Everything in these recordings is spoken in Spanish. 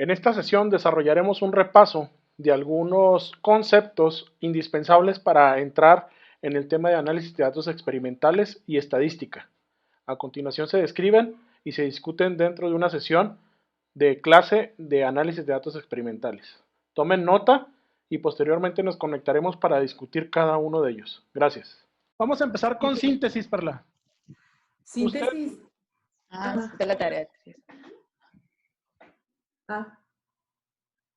En esta sesión desarrollaremos un repaso de algunos conceptos indispensables para entrar en el tema de análisis de datos experimentales y estadística. A continuación se describen y se discuten dentro de una sesión de clase de análisis de datos experimentales. Tomen nota y posteriormente nos conectaremos para discutir cada uno de ellos. Gracias. Vamos a empezar con síntesis, Perla. Síntesis. De la tarea.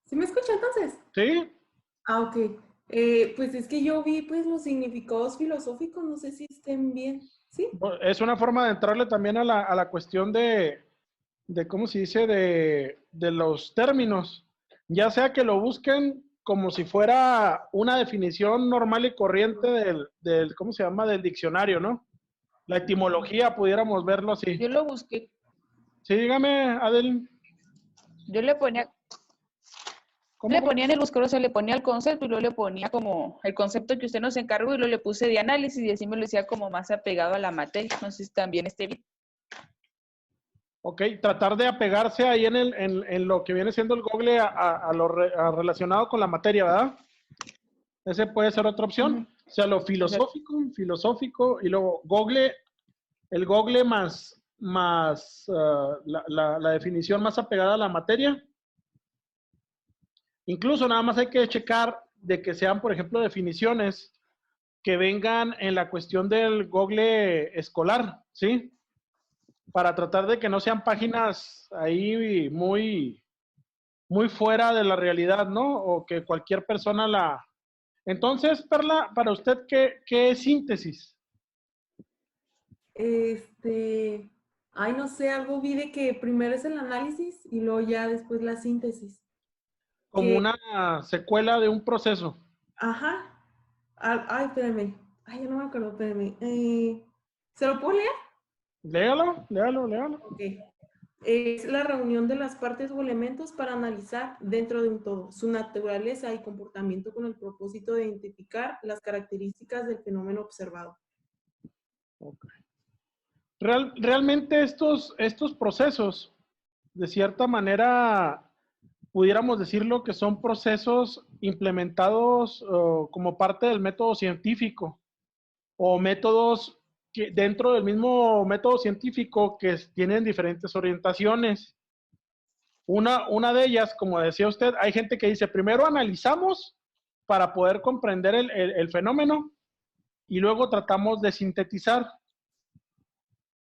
¿Sí me escucha entonces? Sí. Ok. Pues es que yo vi pues los significados filosóficos, no sé si estén bien. ¿Sí? Es una forma de entrarle también a la cuestión de ¿cómo se dice? De los términos. Ya sea que lo busquen como si fuera una definición normal y corriente del ¿cómo se llama? Del diccionario, ¿no? La etimología, pudiéramos verlo así. Yo lo busqué. Sí, dígame, Adel. Yo le ponía... ¿Cómo? Le ponía en el buscador, o sea, le ponía el concepto y luego le ponía como el concepto que usted nos encargó y luego le puse de análisis y así me lo decía como más apegado a la materia. No sé si también esté bien. Ok, tratar de apegarse ahí en lo que viene siendo el Google a relacionado con la materia, ¿verdad? Ese puede ser otra opción. O sea, lo filosófico, y luego Google, el Google más la definición más apegada a la materia. Incluso nada más hay que checar de que sean, por ejemplo, definiciones que vengan en la cuestión del Google escolar, ¿sí? Para tratar de que no sean páginas ahí muy fuera de la realidad, ¿no? O que cualquier persona la... Entonces, Perla, para usted, ¿qué es síntesis? No sé, algo vi de que primero es el análisis y luego ya después la síntesis. Como una secuela de un proceso. Ajá. Espérame. Ya no me acuerdo, espérame. ¿Se lo puedo leer? Léalo. Ok. Es la reunión de las partes o elementos para analizar dentro de un todo su naturaleza y comportamiento con el propósito de identificar las características del fenómeno observado. Okay. Realmente estos procesos, de cierta manera, pudiéramos decirlo que son procesos implementados como parte del método científico o métodos que dentro del mismo método científico que tienen diferentes orientaciones. Una de ellas, como decía usted, hay gente que dice, primero analizamos para poder comprender el fenómeno y luego tratamos de sintetizar.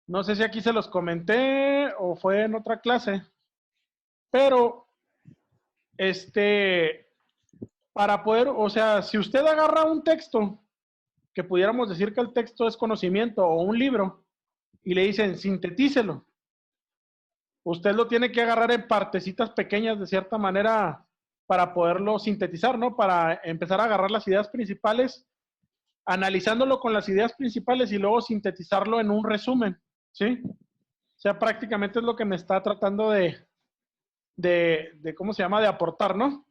No sé si aquí se los comenté o fue en otra clase, pero para poder, o sea, si usted agarra un texto, que pudiéramos decir que el texto es conocimiento o un libro, y le dicen sintetícelo, usted lo tiene que agarrar en partecitas pequeñas de cierta manera para poderlo sintetizar, ¿no? Para empezar a agarrar las ideas principales, analizándolo con las ideas principales y luego sintetizarlo en un resumen, ¿sí? O sea, prácticamente es lo que me está tratando de ¿cómo se llama? De aportar, ¿no?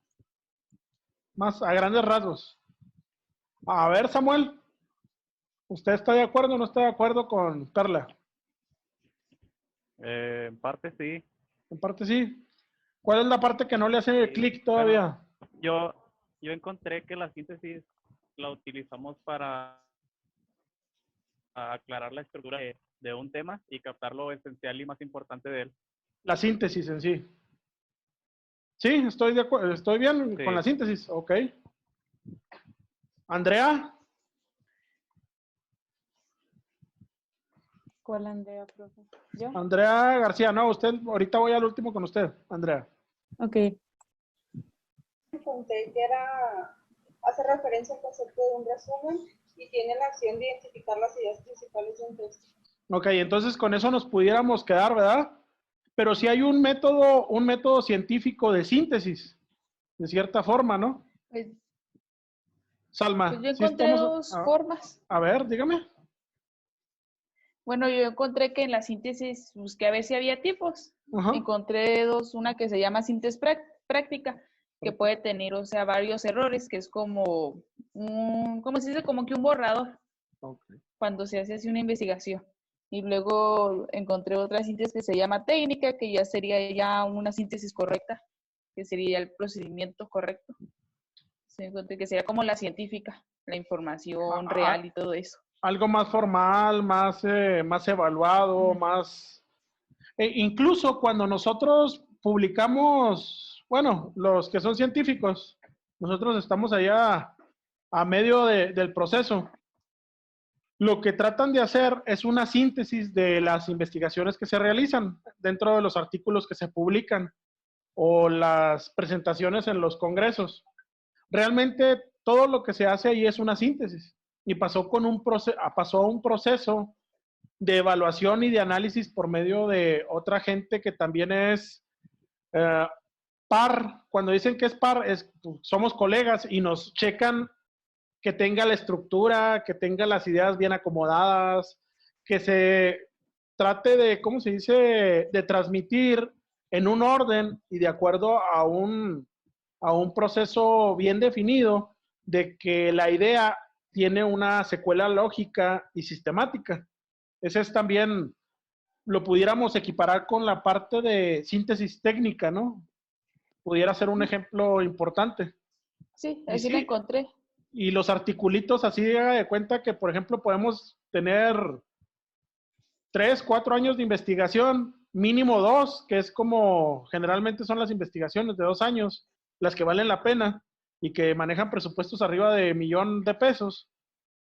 Más a grandes rasgos. A ver, Samuel, ¿usted está de acuerdo o no está de acuerdo con Perla? En parte sí. En parte sí. ¿Cuál es la parte que no le hace Sí. clic todavía? Bueno, yo encontré que la síntesis la utilizamos para aclarar la estructura de un tema y captar lo esencial y más importante de él. La síntesis en sí. Sí, estoy de acuerdo, estoy bien Sí. con la síntesis, ok. Andrea. ¿Cuál Andrea, profe? ¿Yo? Andrea García, no, usted, ahorita voy al último con usted, Andrea. Ok. Conté que hace referencia al concepto de un resumen y tiene la acción de identificar las ideas principales de un texto. Ok, entonces con eso nos pudiéramos quedar, ¿verdad? Pero sí hay un método científico de síntesis, de cierta forma, ¿no? Pues, Salma, pues yo ¿sí encontré estamos? dos formas. A ver, dígame. Bueno, yo encontré que en la síntesis busqué a ver si había tipos. Ajá. Encontré dos, una que se llama síntesis práctica, que puede tener, o sea, varios errores, que es como ¿cómo se dice? Como que un borrador, Okay. cuando se hace así una investigación. Y luego encontré otra síntesis que se llama técnica, que ya sería ya una síntesis correcta, que sería el procedimiento correcto. Se encuentra que sería como la científica, la información real y todo eso. Algo más formal, más evaluado, más... incluso cuando nosotros publicamos, bueno, los que son científicos, nosotros estamos allá a medio del proceso. Lo que tratan de hacer es una síntesis de las investigaciones que se realizan dentro de los artículos que se publican o las presentaciones en los congresos. Realmente todo lo que se hace ahí es una síntesis y pasó un proceso de evaluación y de análisis por medio de otra gente que también es par. Cuando dicen que es par, somos colegas y nos checan que tenga la estructura, que tenga las ideas bien acomodadas, que se trate de, ¿cómo se dice?, de transmitir en un orden y de acuerdo a un proceso bien definido de que la idea tiene una secuela lógica y sistemática. Ese es también, lo pudiéramos equiparar con la parte de síntesis técnica, ¿no? Pudiera ser un ejemplo importante. Sí, así lo encontré. Y los articulitos así, haga de cuenta que, por ejemplo, podemos tener 3, 4 años de investigación, mínimo 2, que es como generalmente son las investigaciones de 2 años, las que valen la pena y que manejan presupuestos arriba de $1,000,000.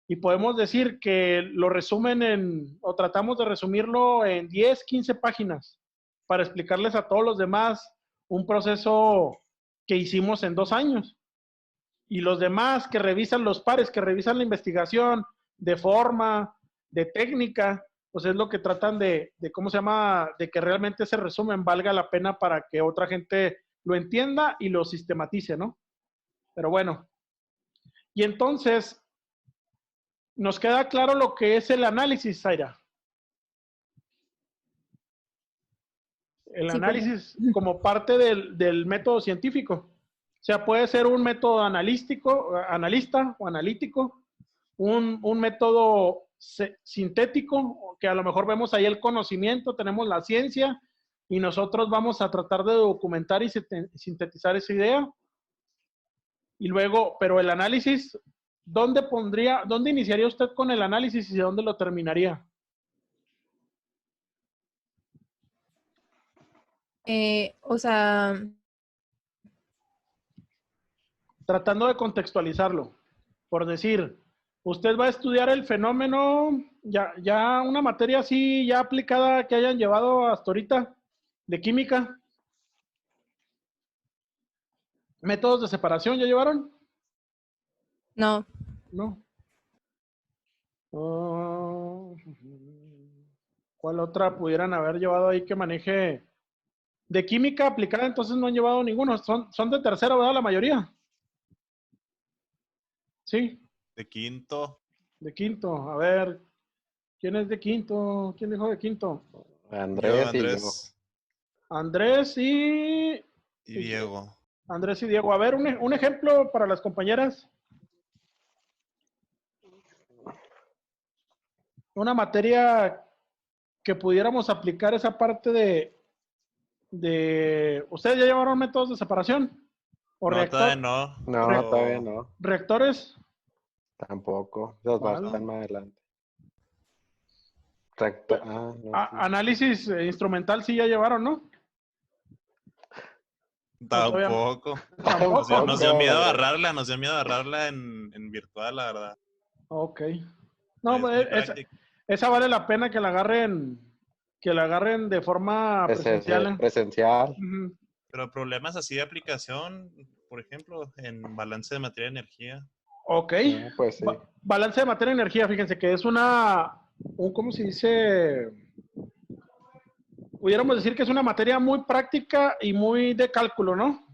Y podemos decir que lo resumen o tratamos de resumirlo en 10, 15 páginas para explicarles a todos los demás un proceso que hicimos en 2 años. Y los demás que revisan los pares, que revisan la investigación de forma, de técnica, pues es lo que tratan de ¿cómo se llama?, de que realmente ese resumen valga la pena para que otra gente lo entienda y lo sistematice, ¿no? Pero bueno. Y entonces, nos queda claro lo que es el análisis, Zaira. El análisis como parte del método científico. O sea, puede ser un método analista o analítico, un método sintético, que a lo mejor vemos ahí el conocimiento, tenemos la ciencia, y nosotros vamos a tratar de documentar y sintetizar esa idea. Y luego, pero el análisis, ¿dónde iniciaría usted con el análisis y dónde lo terminaría? O sea... Tratando de contextualizarlo, por decir, usted va a estudiar el fenómeno, ya una materia así, ya aplicada que hayan llevado hasta ahorita, de química. ¿Métodos de separación ya llevaron? No. No. ¿Cuál otra pudieran haber llevado ahí que maneje? De química aplicada, entonces no han llevado ninguno. Son de tercero, ¿verdad? La mayoría. Sí. De quinto. De quinto. A ver, ¿quién es de quinto? ¿Quién dijo de quinto? Andrés. Andrés y Diego. Andrés y Diego. A ver, un ejemplo para las compañeras. Una materia que pudiéramos aplicar esa parte de ¿ustedes ya llevaron métodos de separación? ¿O no, todavía no. No, todavía no. ¿Reactores? Tampoco. Esos están más adelante. Análisis instrumental sí ya llevaron, ¿no? Tampoco. Nos dio miedo agarrarla en virtual, la verdad. Ok. No, esa vale la pena que la agarren de forma presencial. Presencial. Pero problemas así de aplicación, por ejemplo, en balance de materia y energía. Ok. Pues sí. Balance de materia y energía, fíjense que es ¿cómo se dice? Pudiéramos decir que es una materia muy práctica y muy de cálculo, ¿no?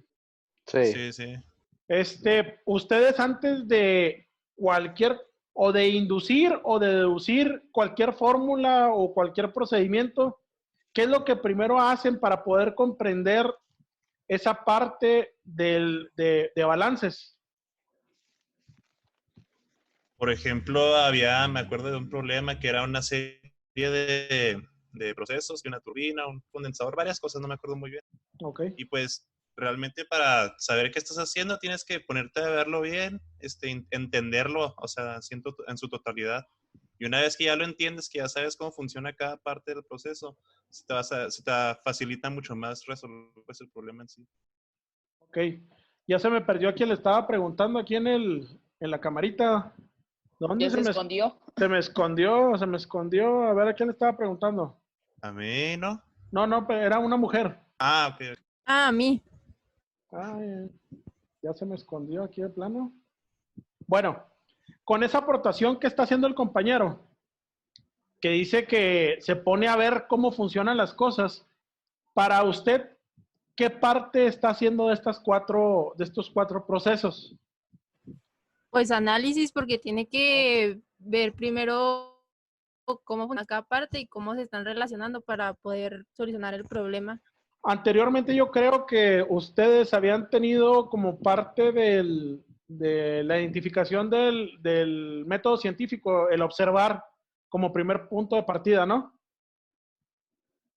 Sí. Sí. Ustedes antes de o de inducir o de deducir cualquier fórmula o cualquier procedimiento, ¿qué es lo que primero hacen para poder comprender esa parte de balances? Por ejemplo, me acuerdo de un problema que era una serie de procesos, que una turbina, un condensador, varias cosas, no me acuerdo muy bien. Ok. Y pues realmente para saber qué estás haciendo tienes que ponerte a verlo bien, entenderlo, o sea, en su totalidad. Y una vez que ya lo entiendes, que ya sabes cómo funciona cada parte del proceso, se te facilita mucho más resolver pues, el problema en sí. Ok, ya se me perdió a quien le estaba preguntando aquí en la camarita. ¿Dónde Ya se escondió. Se me escondió. A ver, ¿a quién le estaba preguntando? A mí, ¿no? No, pero era una mujer. Ah, ok. Ah, a mí. Ay, ya se me escondió aquí de plano. Bueno, con esa aportación que está haciendo el compañero, que dice que se pone a ver cómo funcionan las cosas, para usted, ¿qué parte está haciendo de estos cuatro procesos? Pues análisis, porque tiene que ver primero cómo funciona cada parte y cómo se están relacionando para poder solucionar el problema. Anteriormente yo creo que ustedes habían tenido como parte de la identificación del método científico, el observar como primer punto de partida, ¿no?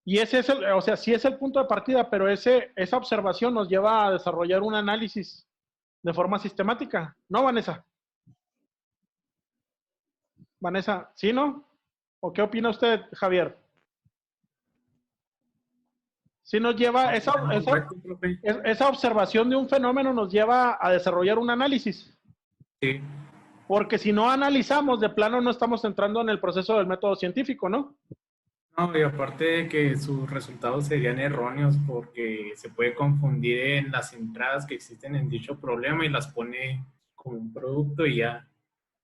Y ese es o sea, sí es el punto de partida, pero esa observación nos lleva a desarrollar un análisis de forma sistemática, ¿no, Vanessa? Vanessa, ¿sí, no? ¿O qué opina usted, Javier? Sí nos lleva, esa observación de un fenómeno nos lleva a desarrollar un análisis. Sí. Porque si no analizamos, de plano no estamos entrando en el proceso del método científico, ¿no? No, y aparte de que sus resultados serían erróneos porque se puede confundir en las entradas que existen en dicho problema y las pone como un producto y ya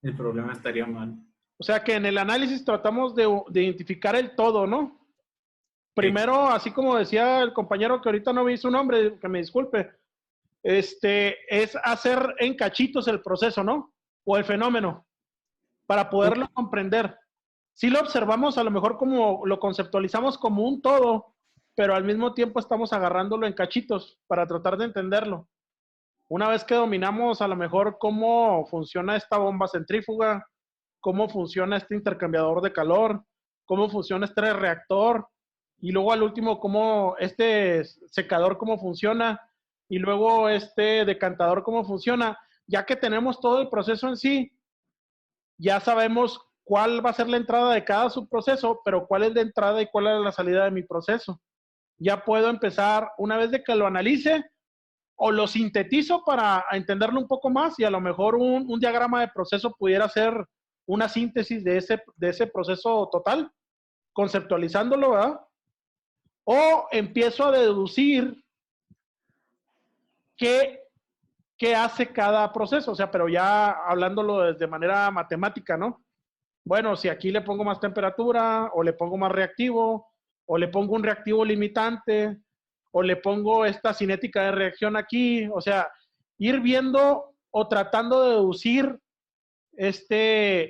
el problema estaría mal. O sea que en el análisis tratamos de identificar el todo, ¿no? Primero, así como decía el compañero que ahorita no vi su nombre, que me disculpe, es hacer en cachitos el proceso, ¿no? O el fenómeno, para poderlo comprender. Si lo observamos, a lo mejor como lo conceptualizamos como un todo, pero al mismo tiempo estamos agarrándolo en cachitos para tratar de entenderlo. Una vez que dominamos a lo mejor cómo funciona esta bomba centrífuga, cómo funciona este intercambiador de calor, cómo funciona este reactor, y luego al último cómo este secador cómo funciona, y luego este decantador cómo funciona, ya que tenemos todo el proceso en sí, ya sabemos cuál va a ser la entrada de cada subproceso, pero cuál es la entrada y cuál es la salida de mi proceso. Ya puedo empezar, una vez de que lo analice, o lo sintetizo para entenderlo un poco más, y a lo mejor un diagrama de proceso pudiera ser una síntesis de ese proceso total, conceptualizándolo, ¿verdad? O empiezo a deducir qué hace cada proceso, o sea, pero ya hablándolo de manera matemática, ¿no? Bueno, si aquí le pongo más temperatura, o le pongo más reactivo, o le pongo un reactivo limitante, o le pongo esta cinética de reacción aquí, o sea, ir viendo o tratando de deducir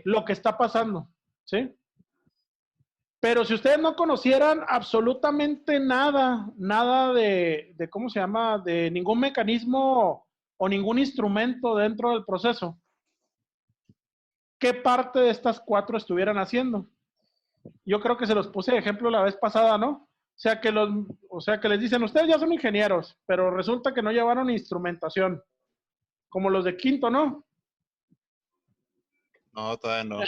lo que está pasando, ¿sí? Pero si ustedes no conocieran absolutamente nada de ¿cómo se llama? De ningún mecanismo o ningún instrumento dentro del proceso, ¿qué parte de estas cuatro estuvieran haciendo? Yo creo que se los puse de ejemplo la vez pasada, ¿no? O sea que les dicen, ustedes ya son ingenieros, pero resulta que no llevaron instrumentación, como los de quinto, ¿no? No, todavía no.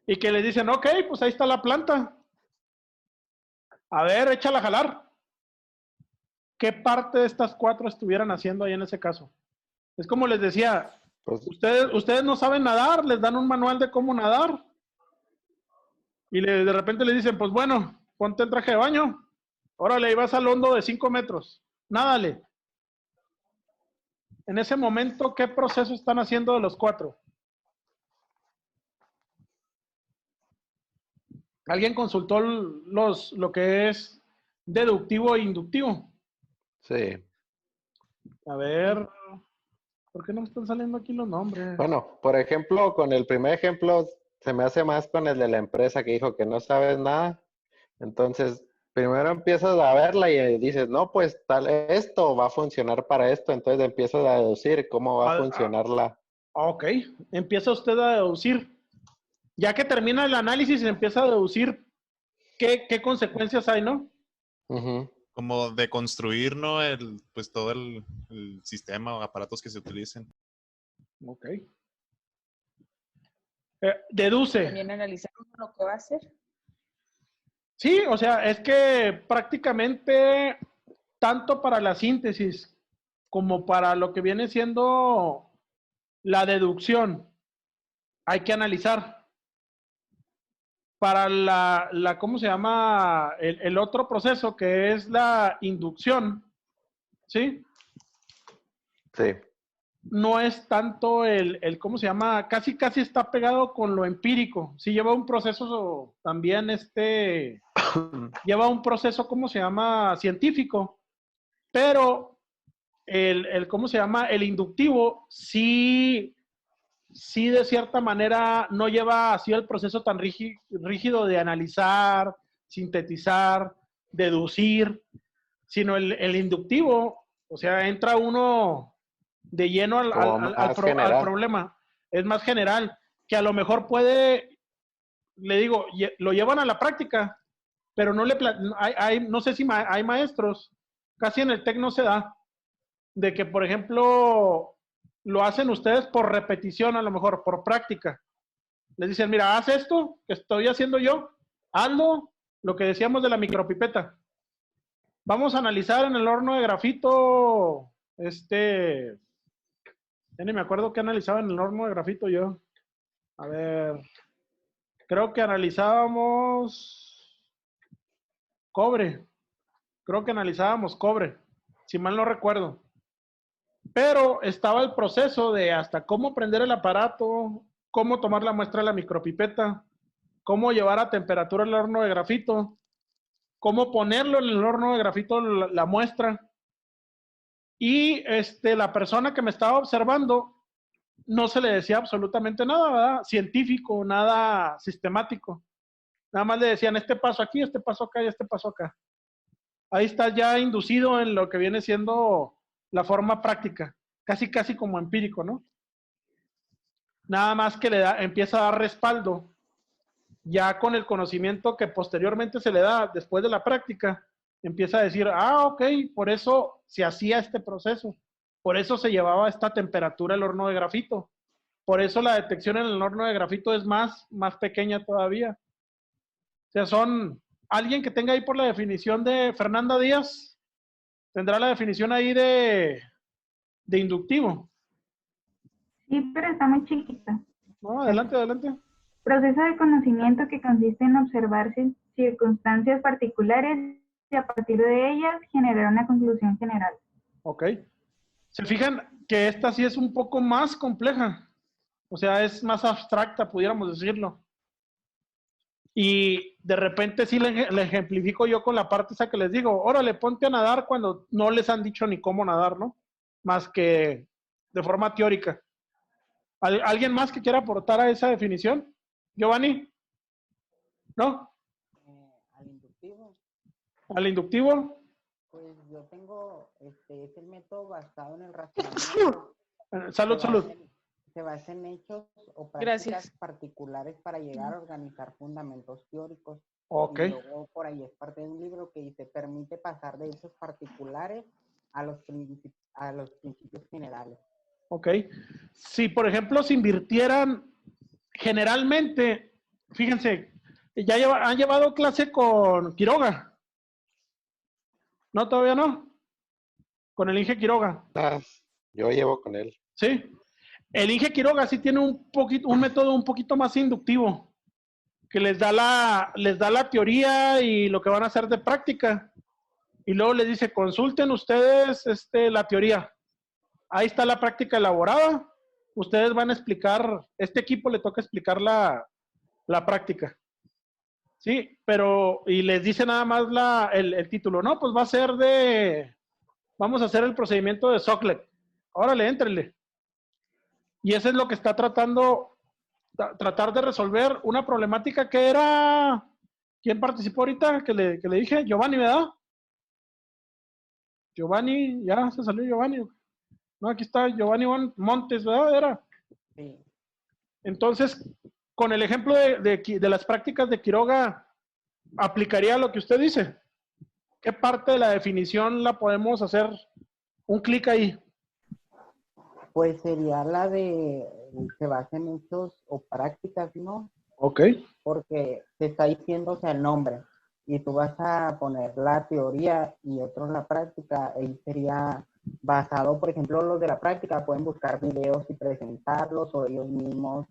Y que les dicen, ok, pues ahí está la planta. A ver, échala a jalar. ¿Qué parte de estas cuatro estuvieran haciendo ahí en ese caso? Es como les decía, Pues, ustedes no saben nadar, les dan un manual de cómo nadar. Y de repente les dicen, pues bueno, ponte el traje de baño. Órale, y vas al hondo de 5 metros. Nádale. En ese momento, ¿qué proceso están haciendo de los cuatro? ¿Alguien consultó lo que es deductivo e inductivo? sí. A ver, ¿por qué no me están saliendo aquí los nombres? Bueno, por ejemplo, con el primer ejemplo, se me hace más con el de la empresa que dijo que no sabes nada. Entonces, primero empiezas a verla y dices, no, pues esto va a funcionar para esto. Entonces empiezas a deducir cómo va a funcionar la... Ok, empieza usted a deducir. Ya que termina el análisis, empieza a deducir qué consecuencias hay, ¿no? Ujú. como de construir, ¿no? Pues todo el sistema o aparatos que se utilicen. Ok. Deduce. También analizar lo que va a hacer. Sí, o sea, es que prácticamente tanto para la síntesis como para lo que viene siendo la deducción, hay que analizar. Para ¿cómo se llama? El otro proceso que es la inducción, ¿sí? Sí. No es tanto ¿cómo se llama? Casi está pegado con lo empírico. Sí lleva un proceso también, lleva un proceso, ¿cómo se llama? Científico. Pero ¿cómo se llama? El inductivo sí de cierta manera no lleva así el proceso tan rígido de analizar, sintetizar, deducir, sino el inductivo, o sea, entra uno de lleno al problema. Es más general, que a lo mejor puede, le digo, lo llevan a la práctica, pero no no sé si hay maestros, casi en el TEC no se da, de que, por ejemplo, lo hacen ustedes por repetición, a lo mejor, por práctica. Les dicen, mira, haz esto que estoy haciendo yo, hazlo, lo que decíamos de la micropipeta. Vamos a analizar en el horno de grafito, ya ni me acuerdo qué analizaba en el horno de grafito yo. A ver, creo que analizábamos cobre. Creo que analizábamos cobre, si mal no recuerdo. Pero estaba el proceso de hasta cómo prender el aparato, cómo tomar la muestra de la micropipeta, cómo llevar a temperatura el horno de grafito, cómo ponerlo en el horno de grafito la muestra. Y la persona que me estaba observando no se le decía absolutamente nada, ¿verdad? Científico, nada sistemático. Nada más le decían este paso aquí, este paso acá y este paso acá. Ahí está ya inducido en lo que viene siendo la forma práctica, casi como empírico, ¿no? Nada más que empieza a dar respaldo, ya con el conocimiento que posteriormente se le da después de la práctica, empieza a decir, ok, por eso se hacía este proceso, por eso se llevaba esta temperatura el horno de grafito, por eso la detección en el horno de grafito es más pequeña todavía. O sea, alguien que tenga ahí por la definición de Fernanda Díaz, tendrá la definición ahí de inductivo. Sí, pero está muy chiquita. No, adelante. Proceso de conocimiento que consiste en observar circunstancias particulares y a partir de ellas generar una conclusión general. Ok. Se fijan que esta sí es un poco más compleja. O sea, es más abstracta, pudiéramos decirlo. Y de repente sí le ejemplifico yo con la parte esa que les digo, órale, ponte a nadar cuando no les han dicho ni cómo nadar, ¿no? Más que de forma teórica. ¿Alguien más que quiera aportar a esa definición? Giovanni, ¿no? Al inductivo. ¿Al inductivo? Pues yo tengo, es el método basado en el razonamiento. Salud. Se basa en hechos o prácticas particulares para llegar a organizar fundamentos teóricos. Ok. Y luego por ahí es parte de un libro que dice, permite pasar de hechos particulares a los principios generales. Ok. Si, por ejemplo, se invirtieran generalmente, fíjense, han llevado clase con Quiroga. ¿No, todavía no? Con el Inge Quiroga. Yo llevo con él. Sí. El Inge Quiroga sí tiene un método un poquito más inductivo, que les da la teoría y lo que van a hacer de práctica. Y luego les dice, consulten ustedes la teoría. Ahí está la práctica elaborada. Ustedes van a explicar, este equipo le toca explicar la práctica. Sí, y les dice nada más el título, ¿no? Pues va a ser vamos a hacer el procedimiento de Soclet. Órale, éntrenle. Y eso es lo que está tratar de resolver una problemática que era, ¿quién participó ahorita? Que le dije, Giovanni, ¿verdad? Giovanni, ya se salió Giovanni. No, aquí está Giovanni Montes, ¿verdad? Era. Sí. Entonces, con el ejemplo de las prácticas de Quiroga, ¿aplicaría lo que usted dice? ¿qué parte de la definición la podemos hacer un clic ahí? Pues sería la de se basa en hechos o prácticas, ¿no? Ok. Porque te está diciendo, o sea, el nombre. Y tú vas a poner la teoría y otro la práctica. Ahí sería basado, por ejemplo, los de la práctica pueden buscar videos y presentarlos o ellos mismos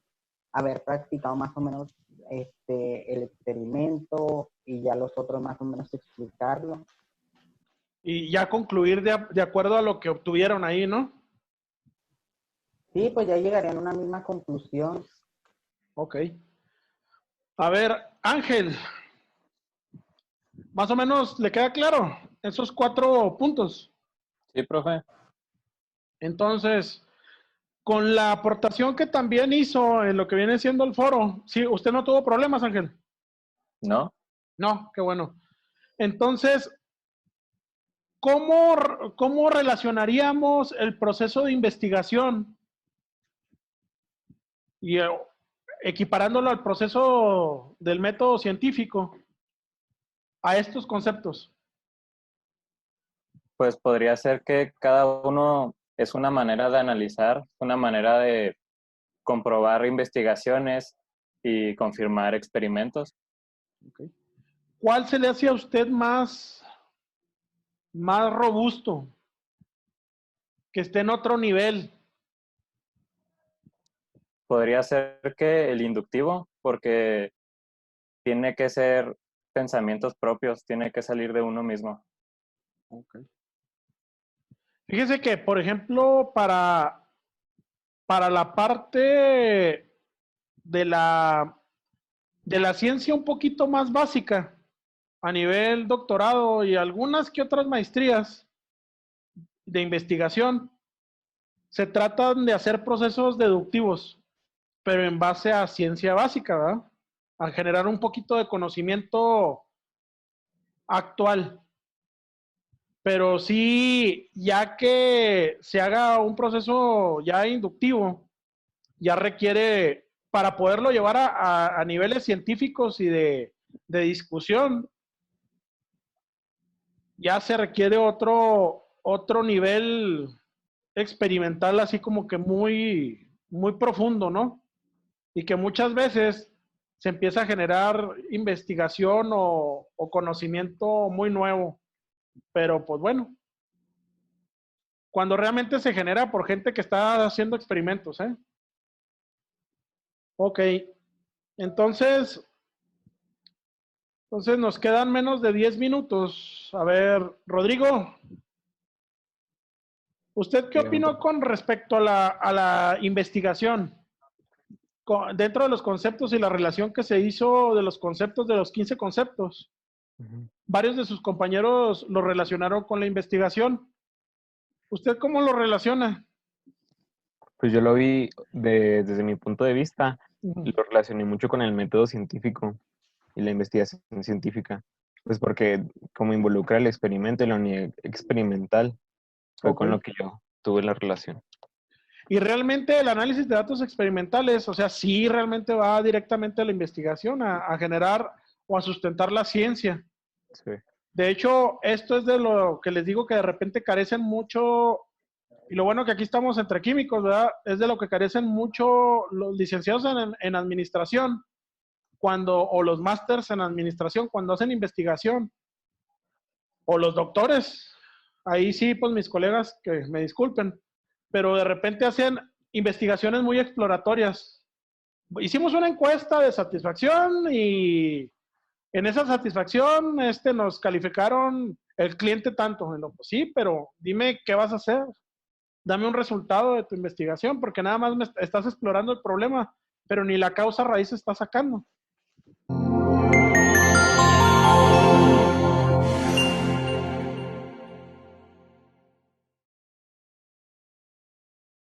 haber practicado más o menos el experimento y ya los otros más o menos explicarlo. Y ya concluir de acuerdo a lo que obtuvieron ahí, ¿no? Sí, pues ya llegarían a una misma conclusión. Ok. A ver, Ángel, más o menos le queda claro esos 4 puntos. Sí, profe. Entonces, con la aportación que también hizo en lo que viene siendo el foro, ¿sí? ¿Usted no tuvo problemas, Ángel? ¿No? No, qué bueno. Entonces, ¿cómo relacionaríamos el proceso de investigación y equiparándolo al proceso del método científico a estos conceptos? Pues podría ser que cada uno es una manera de analizar, una manera de comprobar investigaciones y confirmar experimentos. Okay. ¿Cuál se le hace a usted más robusto? Que esté en otro nivel. Podría ser que el inductivo, porque tiene que ser pensamientos propios, tiene que salir de uno mismo. Okay. Fíjese que, por ejemplo, para la parte de la ciencia un poquito más básica, a nivel doctorado y algunas que otras maestrías de investigación, se tratan de hacer procesos deductivos, pero en base a ciencia básica, ¿verdad? A generar un poquito de conocimiento actual. Pero sí, ya que se haga un proceso ya inductivo, ya requiere, para poderlo llevar a niveles científicos y de discusión, ya se requiere otro nivel experimental, así como que muy profundo, ¿no? Y que muchas veces se empieza a generar investigación o conocimiento muy nuevo. Pero pues bueno, cuando realmente se genera por gente que está haciendo experimentos, ¿eh? Ok, entonces nos quedan menos de 10 minutos. A ver, Rodrigo, ¿usted qué opinó con respecto a la investigación? Dentro de los conceptos y la relación que se hizo de los conceptos, de los 15 conceptos. Varios de sus compañeros lo relacionaron con la investigación. ¿Usted cómo lo relaciona? Pues yo lo vi desde mi punto de vista, lo relacioné mucho con el método científico y la investigación científica. Pues porque como involucra el experimento y la unidad experimental, fue con lo que yo tuve la relación. Y realmente el análisis de datos experimentales, o sea, sí realmente va directamente a la investigación, a generar o a sustentar la ciencia. Sí. De hecho, esto es de lo que les digo que de repente carecen mucho, y lo bueno que aquí estamos entre químicos, ¿verdad? Es de lo que carecen mucho los licenciados en administración, o los másters en administración, cuando hacen investigación, o los doctores. Ahí sí, pues mis colegas que me disculpen, pero de repente hacen investigaciones muy exploratorias. Hicimos una encuesta de satisfacción y en esa satisfacción nos calificaron el cliente tanto. Pues sí, pero dime qué vas a hacer. Dame un resultado de tu investigación, porque nada más estás explorando el problema, pero ni la causa raíz estás sacando.